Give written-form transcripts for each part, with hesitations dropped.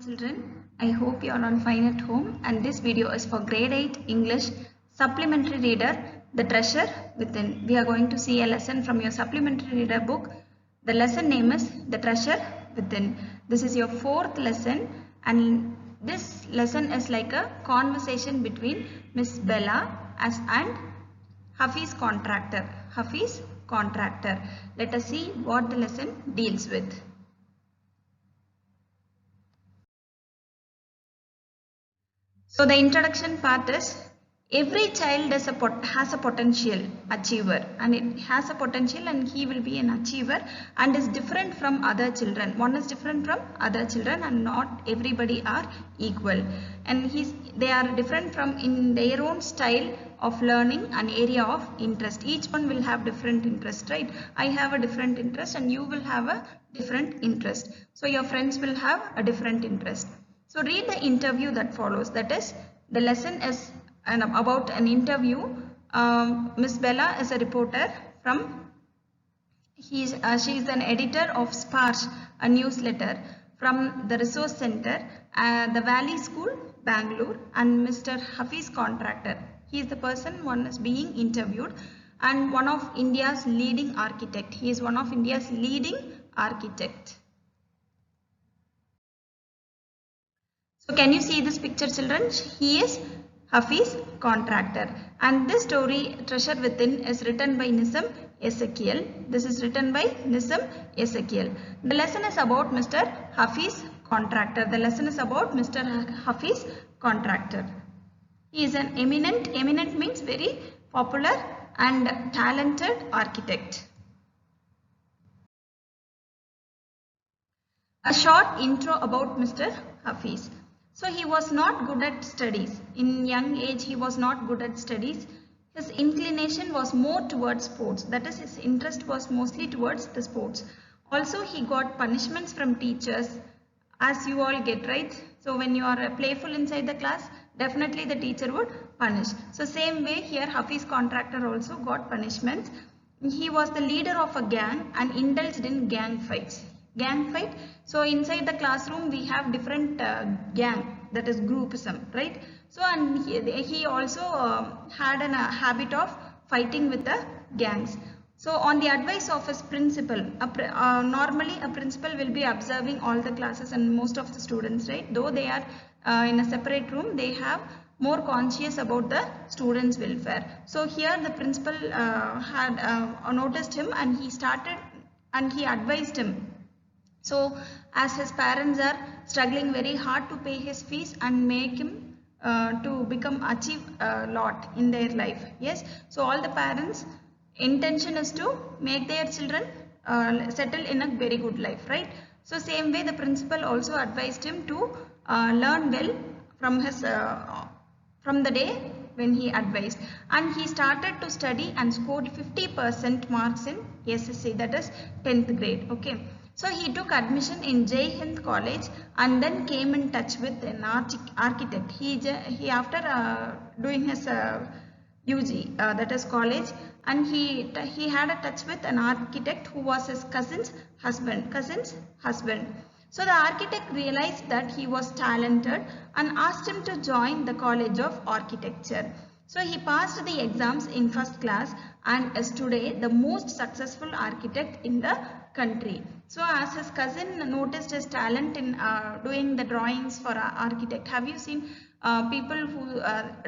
Children, I hope you are all fine at home, and this video is for grade 8 English supplementary reader The Treasure Within. We are going to see a lesson from your supplementary reader book. The lesson name is The Treasure Within. This is your fourth lesson, and this lesson is like a conversation between Miss Bella and Hafiz contractor. Hafiz contractor. Let us see what the lesson deals with. So the introduction part is every child has a potential achiever, and it has a potential and he will be an achiever and is different from other children. One is different from other children and not everybody are equal, and they are different from in their own style of learning and area of interest. Each one will have different interest, right? I have a different interest and you will have a different interest. So your friends will have a different interest. So read the interview that follows. That is, the lesson is about an interview. Miss Bella is a reporter from, she is an editor of Sparsh, a newsletter from the resource center, the Valley School, Bangalore, and Mr. Hafiz contractor. He is the person one is being interviewed and one of India's leading architect. He is one of India's leading architect. So can you see this picture, children? He is Hafiz contractor, and this story Treasure Within is written by Nissim Ezekiel. This is written by Nissim Ezekiel. The lesson is about Mr. Hafiz contractor. The lesson is about Mr. Hafiz contractor. He is an eminent means very popular and talented architect. A short intro about Mr. Hafiz. So he was not good at studies. In young age he was not good at studies. His inclination was more towards sports. That is, his interest was mostly towards the sports. Also he got punishments from teachers, as you all get, right? So when you are playful inside the class, definitely the teacher would punish. So same way here Hafiz contractor also got punishments. He was the leader of a gang and indulged in gang fights. Gang fight. So inside the classroom we have different gang, that is groupism, right? So and he also had a habit of fighting with the gangs. So on the advice of his principal, normally a principal will be observing all the classes and most of the students, right? Though they are in a separate room, they have more conscious about the students' welfare. So here the principal had noticed him and he advised him. So as his parents are struggling very hard to pay his fees and make him to achieve a lot in their life. Yes. So all the parents' intention is to make their children settle in a very good life, right? So same way the principal also advised him to learn well from the day when he advised, and he started to study and scored 50% marks in SSC, that is 10th grade. Okay. So he took admission in Jai Hind College and then came in touch with an architect. He after doing his UG, that is college, and he had a touch with an architect who was his cousin's husband. So the architect realized that he was talented and asked him to join the College of Architecture. So he passed the exams in first class and is today the most successful architect in the country. So as his cousin noticed his talent in doing the drawings for architect. Have you seen people who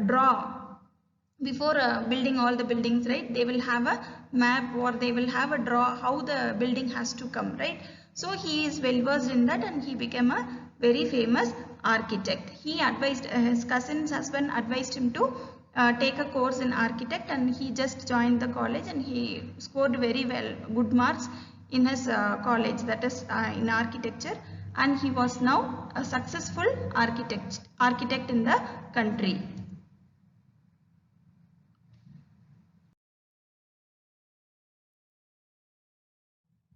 draw before building all the buildings, right? They will have a map or they will have a draw how the building has to come, right? So he is well versed in that and he became a very famous architect. He advised his cousin's husband advised him to take a course in architect, and he just joined the college and he scored very well, good marks in his college, that is in architecture, and he was now a successful architect in the country.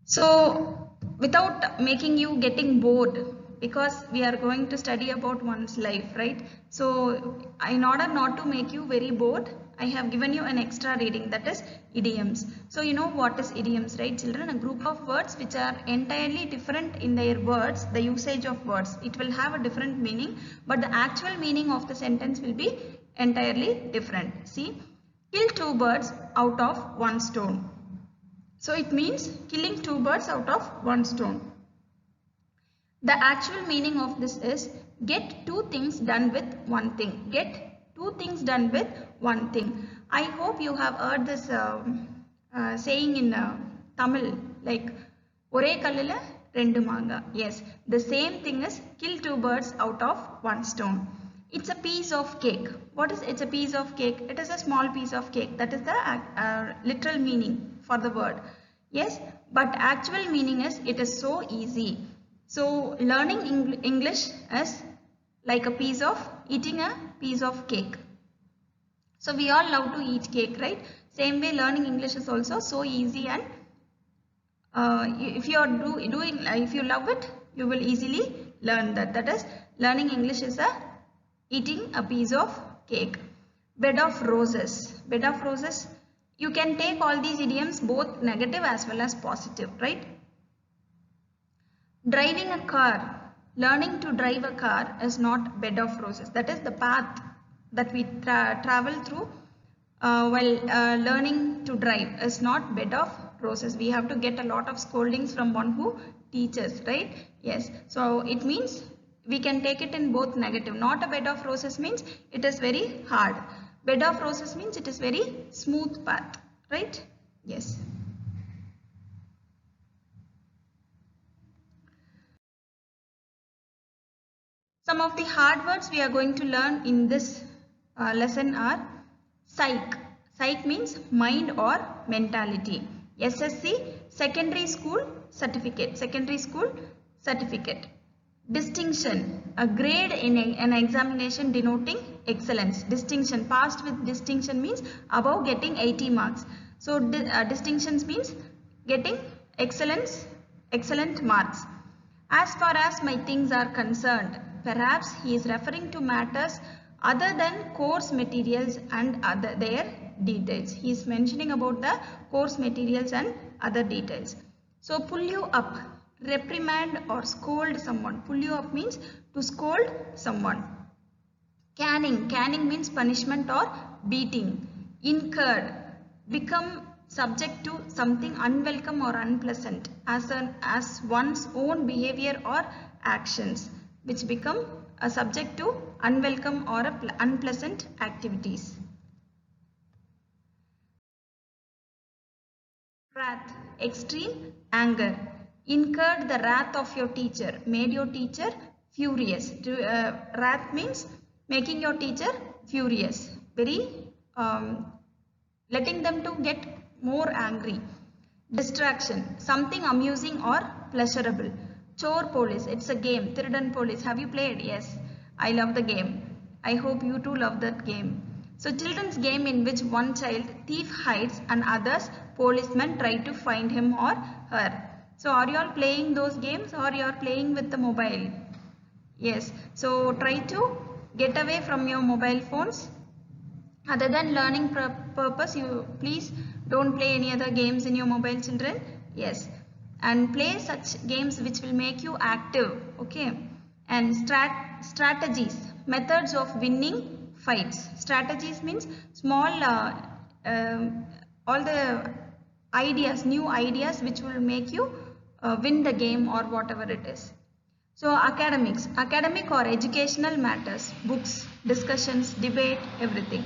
So without making you getting bored, because we are going to study about one's life, right? So in order not to make you very bored, I have given you an extra reading, that is idioms. So you know what is idioms, right children? A group of words which are entirely different in their words, the usage of words. It will have a different meaning, but the actual meaning of the sentence will be entirely different. See, kill two birds out of one stone. So it means killing two birds out of one stone. The actual meaning of this is get two things done with one thing. Get two things done with one thing. I hope you have heard this saying in Tamil, like Ore kallila rendu manga. Yes, the same thing is kill two birds out of one stone. It's a piece of cake. What is it's a piece of cake? It is a small piece of cake. That is the literal meaning for the word. Yes, but actual meaning is it is so easy. So learning English is like a piece of eating a piece of cake. So we all love to eat cake, right? Same way learning English is also so easy, and if you are doing if you love it, you will easily learn that. That is, learning English is a eating a piece of cake. Bed of roses. Bed of roses. You can take all these idioms both negative as well as positive, right? Driving a car, learning to drive a car is not bed of roses. That is the path that we travel through while learning to drive is not bed of roses. We have to get a lot of scoldings from one who teaches, right? Yes. So it means we can take it in both negative. Not a bed of roses means it is very hard. Bed of roses means it is very smooth path, right? Yes. Some of the hard words we are going to learn in this lesson are psych. Psych means mind or mentality. SSC, secondary school certificate. Secondary school certificate. Distinction, a grade in an examination denoting excellence. Distinction, passed with distinction means above getting 80 marks. So distinctions means getting excellent marks. As far as my things are concerned, perhaps he is referring to matters other than course materials and their details. He is mentioning about the course materials and other details. So pull you up, reprimand or scold someone. Pull you up means to scold someone. Caning means punishment or beating. Incurred, become subject to something unwelcome or unpleasant as one's own behavior or actions, which become a subject to unwelcome or unpleasant activities. Wrath, extreme anger. Incurred the wrath of your teacher, made your teacher furious. Wrath means making your teacher furious, very letting them to get more angry. Distraction, something amusing or pleasurable. Chore police, it's a game. Thirdan police, have you played? Yes, I love the game. I hope you too love that game. So children's game in which one child thief hides and others policemen try to find him or her. So are you all playing those games or you are playing with the mobile? Yes, so try to get away from your mobile phones. Other than learning purpose, you please don't play any other games in your mobile, children. Yes, and play such games which will make you active. Okay, and strategies, methods of winning fights. Strategies means small all the ideas, new ideas which will make you win the game or whatever it is. So academics, academic or educational matters, books, discussions, debate, everything.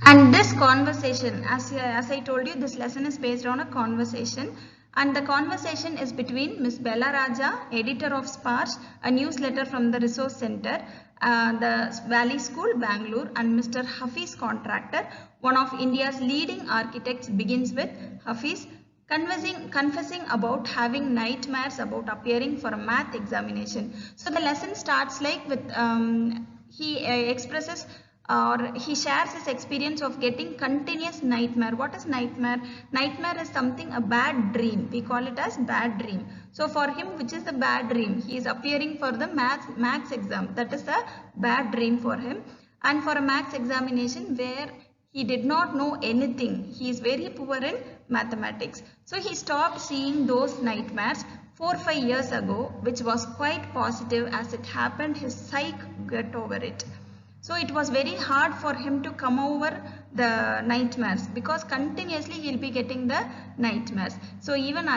And this conversation, as I told you, this lesson is based on a conversation, and the conversation is between Miss Bella Raja, editor of Sparsh, a newsletter from the resource center, the Valley School, Bangalore, and Mr. Hafiz, contractor, one of India's leading architects. Begins with Hafiz confessing about having nightmares about appearing for a math examination. So the lesson starts like with he expresses or he shares his experience of getting continuous nightmare. What is nightmare? Nightmare is something, a bad dream. We call it as bad dream. So for him, which is the bad dream? He is appearing for the maths exam. That is a bad dream for him. and for a maths examination where he did not know anything. He is very poor in mathematics. So he stopped seeing those nightmares 4 or 5 years ago, which was quite positive. As it happened, his psyche got over it. So it was very hard for him to come over the nightmares, because continuously he'll be getting the nightmares. So even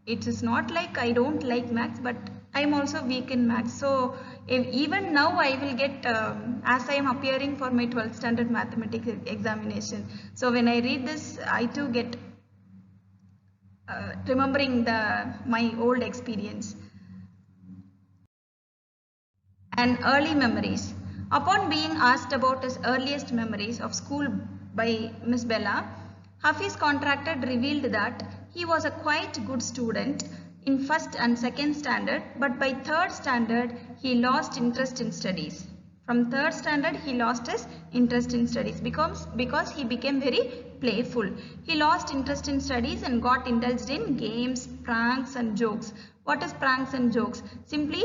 it is not like I don't like maths, but I am also weak in maths. So even now I will get, as I am appearing for my 12th standard mathematics examination. So when I read this, I too get remembering my old experience. And early memories. Upon being asked about his earliest memories of school by Miss Bella, Hafiz contracted revealed that he was a quite good student in first and second standard, but by third standard he lost interest in studies. From third standard he lost his interest in studies because he became very playful. He lost interest in studies and got indulged in games, pranks and jokes. What is pranks and jokes? Simply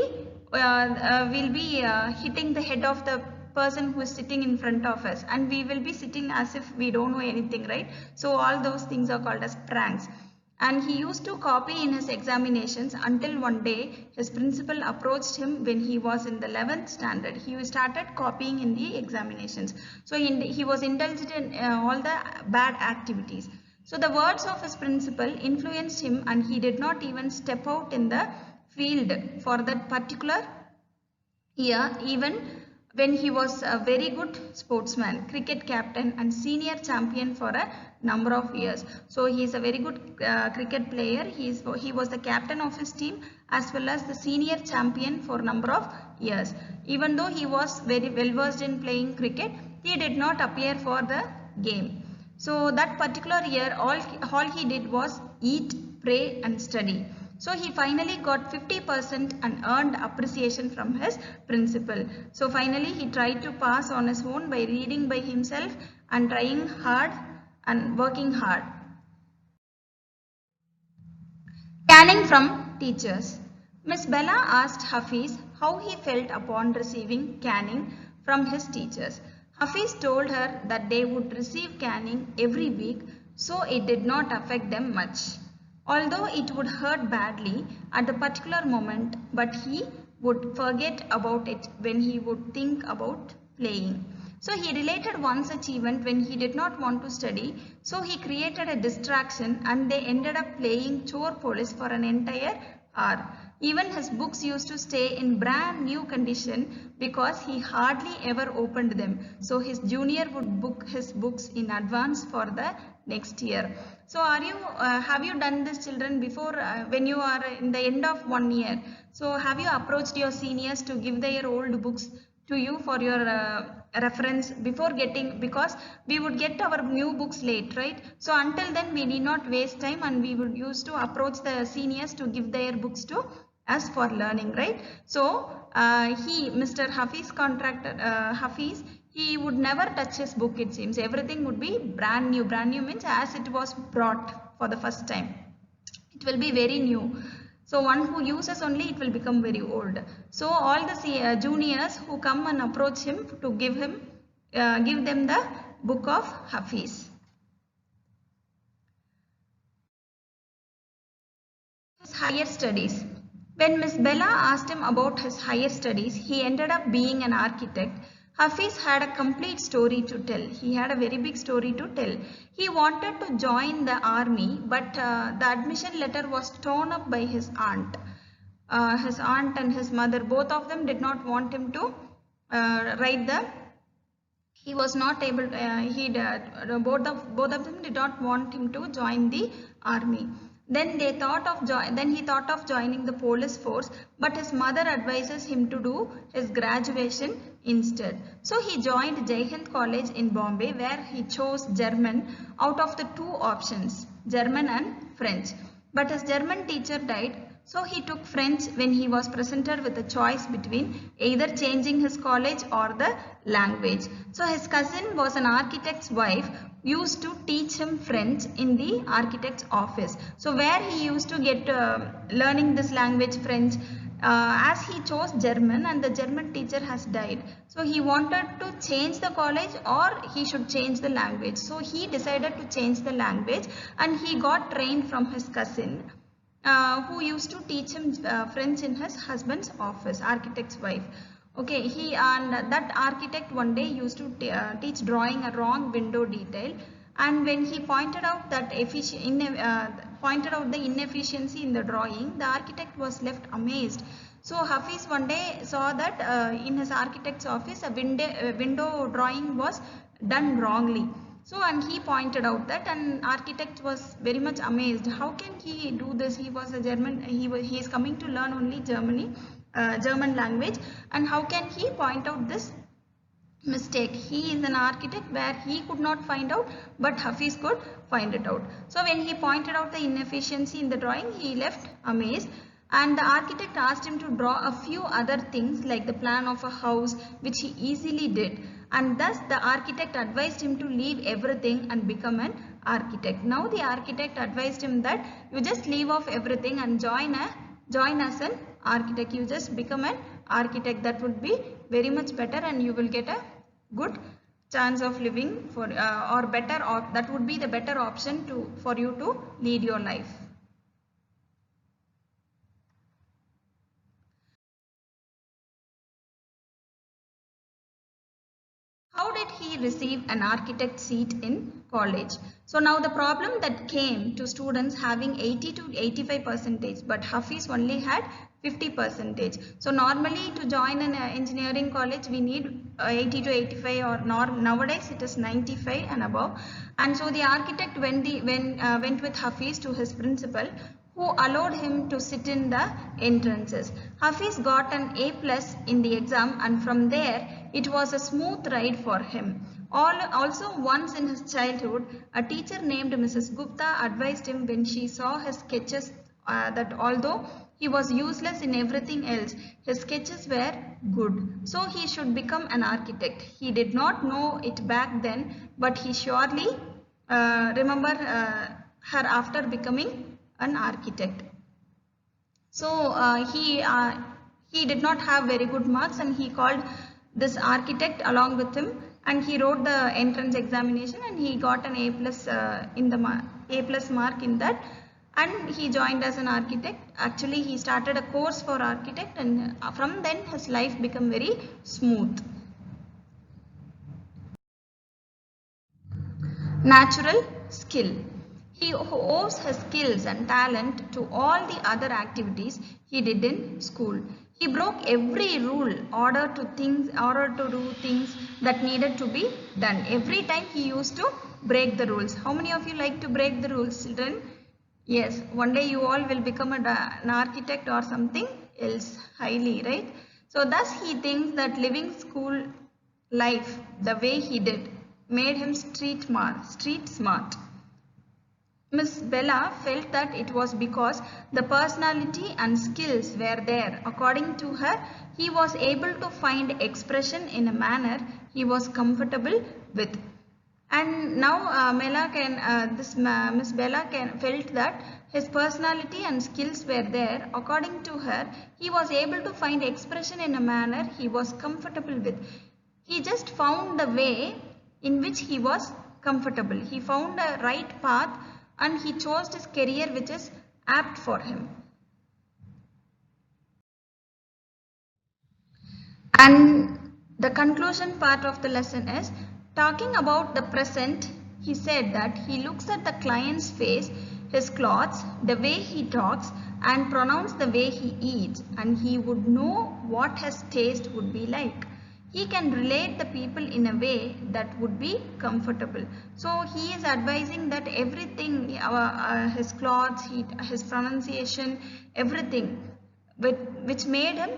we'll be hitting the head of the person who is sitting in front of us, and we will be sitting as if we don't know anything, right? So all those things are called as pranks. And he used to copy in his examinations until one day his principal approached him when he was in the 11th standard. He started copying in the examinations. So he was indulged in all the bad activities. So the words of his principal influenced him, and he did not even step out in the field for that particular year, even when he was a very good sportsman, cricket captain and senior champion for a number of years. So he is a very good cricket player. He was the captain of his team as well as the senior champion for a number of years. Even though he was very well versed in playing cricket, he did not appear for the game. So that particular year, all he did was eat, pray and study. So he finally got 50% and earned appreciation from his principal. So finally he tried to pass on his own by reading by himself and trying hard and working hard. Caning from teachers. Miss Bella asked Hafiz how he felt upon receiving caning from his teachers. Hafiz told her that they would receive caning every week, so it did not affect them much. Although it would hurt badly at the particular moment, but he would forget about it when he would think about playing. So he related one such event when he did not want to study, so he created a distraction and they ended up playing chore police for an entire hour. Even his books used to stay in brand new condition because he hardly ever opened them. So his junior would book his books in advance for the next year. So have you done this, children, before when you are in the end of 1 year? So have you approached your seniors to give their old books to you for your reference before getting, because we would get our new books late, right? So until then we need not waste time and we would use to approach the seniors to give their books to us for learning, right? So Mr. Hafiz Hafiz, he would never touch his book, it seems. Everything would be brand new. Brand new means as it was brought for the first time. It will be very new. So one who uses only, it will become very old. So all the juniors who come and approach him to give them the book of Hafiz. His higher studies. When Miss Bella asked him about his higher studies, he ended up being an architect. Hafiz had a complete story to tell. He had a very big story to tell. He wanted to join the army, but the admission letter was torn up by his aunt. His aunt and his mother, both of them did not want him to he was not able, both of them did not want him to join the army. Then he thought of joining the police force, but his mother advises him to do his graduation instead. So he joined Jai Hind College in Bombay, where he chose German out of the two options, German and French. But his German teacher died, so he took French when he was presented with a choice between either changing his college or the language. So his cousin was an architect's wife, used to teach him French in the architect's office. So where he used to get learning this language, French, as he chose German and the German teacher has died. So he wanted to change the college or he should change the language. So he decided to change the language and he got trained from his cousin who used to teach him French in his husband's office, architect's wife. Okay, he and that architect one day used to teach drawing a wrong window detail, and when he pointed out that pointed out the inefficiency in the drawing, the architect was left amazed. So Hafiz one day saw that in his architect's office a window drawing was done wrongly. So and he pointed out that, and architect was very much amazed. How can he do this? He was a German. He is coming to learn only German language, and how can he point out this mistake? He is an architect where he could not find out, but Hafiz could find it out. So when he pointed out the inefficiency in the drawing, he left amazed. And the architect asked him to draw a few other things like the plan of a house, which he easily did. And thus the architect advised him to leave everything and become an architect. Now the architect advised him that you just leave off everything and join as an architect. You just become an architect. That would be very much better, and you will get a good chance of living for or better, or that would be the better option for you to lead your life. How did he receive an architect seat in college? So now the problem that came to students having 80 to 85 percentage, but Hafiz only had 50 percentage. So normally to join an engineering college we need 80 to 85, or nowadays it is 95 and above. And so the architect went with Hafiz to his principal, who allowed him to sit in the entrances. Hafiz got an A+ in the exam, and from there it was a smooth ride for him. Also, once in his childhood, a teacher named Mrs. Gupta advised him when she saw his sketches that although he was useless in everything else, his sketches were good. So he should become an architect. He did not know it back then, but he surely remembered her after becoming an architect. So he did not have very good marks, and he called this architect along with him, and he wrote the entrance examination, and he got an A+ mark in that, and he joined as an architect. Actually he started a course for architect, and from then his life became very smooth. Natural skill. He owes his skills and talent to all the other activities he did in school. He broke every rule in order to do things that needed to be done. Every time he used to break the rules. How many of you like to break the rules, children? Yes, one day you all will become an architect or something else highly, right? So thus he thinks that living school life the way he did made him street smart. Miss Bella felt that it was because the personality and skills were there. According to her, he was able to find expression in a manner he was comfortable with. And now Miss Bella felt that his personality and skills were there. According to her, he was able to find expression in a manner he was comfortable with. He just found the way in which he was comfortable. He found a right path, and he chose his career which is apt for him. And the conclusion part of the lesson is talking about the present. He said that he looks at the client's face, his clothes, the way he talks and pronounce the way he eats, and he would know what his taste would be like. He can relate the people in a way that would be comfortable. So he is advising that everything, his clothes, his pronunciation, everything which made him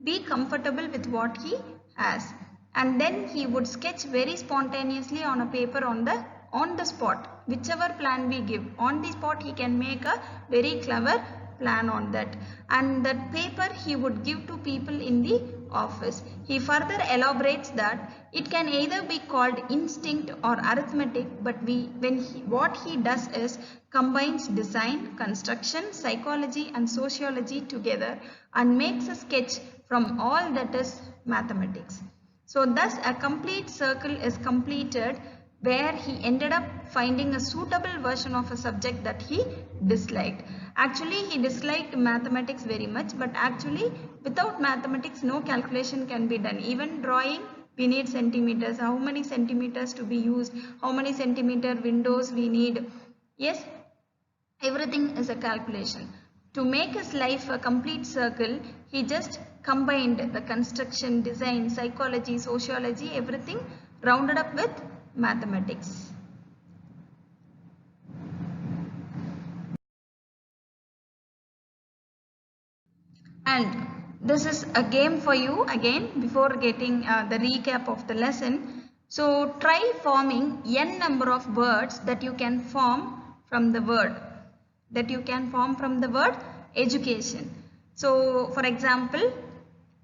be comfortable with what he has. And then he would sketch very spontaneously on a paper on the spot. Whichever plan we give, on the spot he can make a very clever plan on that, and that paper he would give to people in the office. He further elaborates that it can either be called instinct or arithmetic, but what he does is combines design, construction, psychology and sociology together and makes a sketch from all that is mathematics. So thus a complete circle is completed, where he ended up finding a suitable version of a subject that he disliked. Actually, he disliked mathematics very much, but actually without mathematics no calculation can be done. Even drawing, we need centimeters. How many centimeters to be used? How many centimeter windows we need? Yes, everything is a calculation. To make his life a complete circle, he just combined the construction, design, psychology, sociology, everything rounded up with mathematics. And this is a game for you again before getting the recap of the lesson. So try forming n number of words that you can form from the word education. So for example,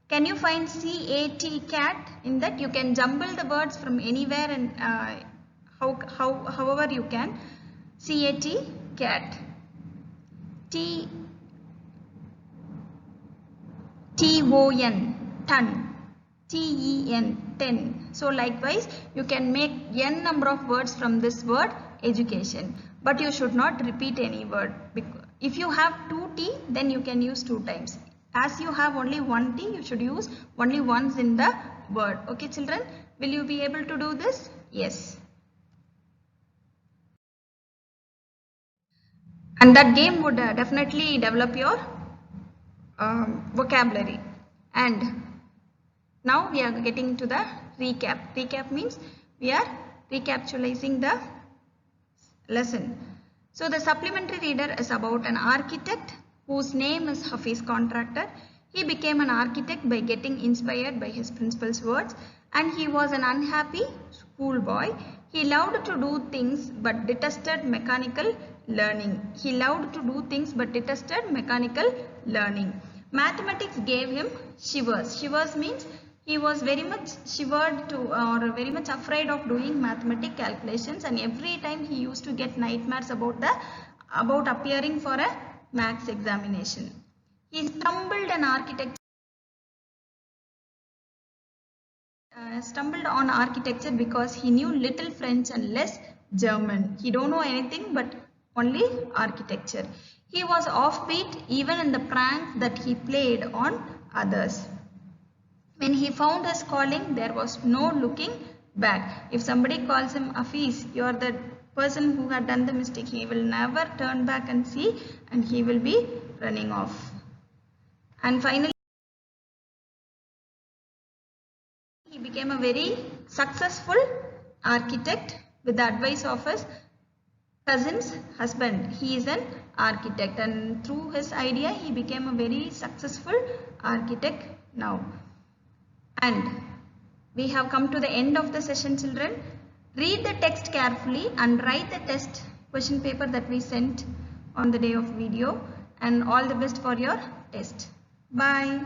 can you find CAT, cat? In that you can jumble the words from anywhere and however you can. CAT, cat. TON, ton. TEN, ten. So likewise you can make n number of words from this word education, but you should not repeat any word. If you have 2T, then you can use 2 times. As you have only 1T, you should use only once in the word. Okay children, will you be able to do this? Yes. And that game would definitely develop your vocabulary. And now we are getting to the recap. Recap means we are recapitalizing the lesson. So the supplementary reader is about an architect whose name is Hafiz Contractor. He became an architect by getting inspired by his principal's words, and he was an unhappy schoolboy. He loved to do things but detested mechanical learning. Mathematics gave him shivers. Shivers means he was very much shivered to or very much afraid of doing mathematical calculations, and every time he used to get nightmares about appearing for a maths examination. He stumbled on architecture because he knew little French and less German. He don't know anything but only architecture. He was offbeat even in the pranks that he played on others. When he found his calling, there was no looking back. If somebody calls him Hafiz, you are the person who had done the mistake. He will never turn back and see, and he will be running off. And finally, he became a very successful architect with the advice of his cousin's husband. He is an architect, and through his idea he became a very successful architect now. And we have come to the end of the session, children. Read the text carefully and write the test question paper that we sent on the day of video, and all the best for your test. Bye.